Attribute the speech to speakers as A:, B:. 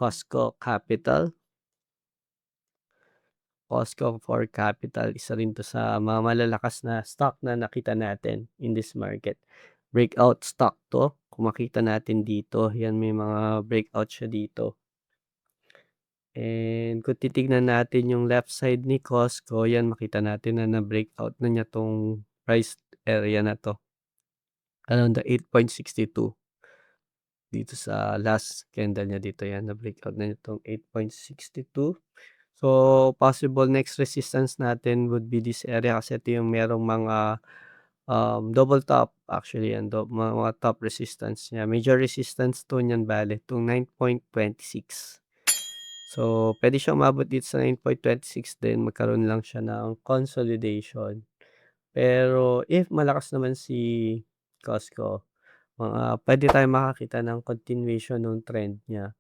A: Costco Capital. Costco for Capital, isa rin 'to sa mga malalakas na stock na nakita natin in this market. Breakout stock 'to, kung makita natin dito, 'yan may mga breakout siya dito. And kung titignan natin yung left side ni Costco, 'yan makita natin na na-breakout na niya 'tong price area na 'to, around the 8.62. Dito sa last candle niya dito, 'yan na-breakout na niya 'tong 8.62. So, possible next resistance natin would be this area kasi ito yung merong mga, double top actually yan mga top resistance niya. Major resistance 'to niyan bale itong 9.26. So, puwede siyang umabot dito sa 9.26 then magkaroon lang siya ng consolidation. Pero if malakas naman si Costco, puwede tayong makakita ng continuation nung trend niya.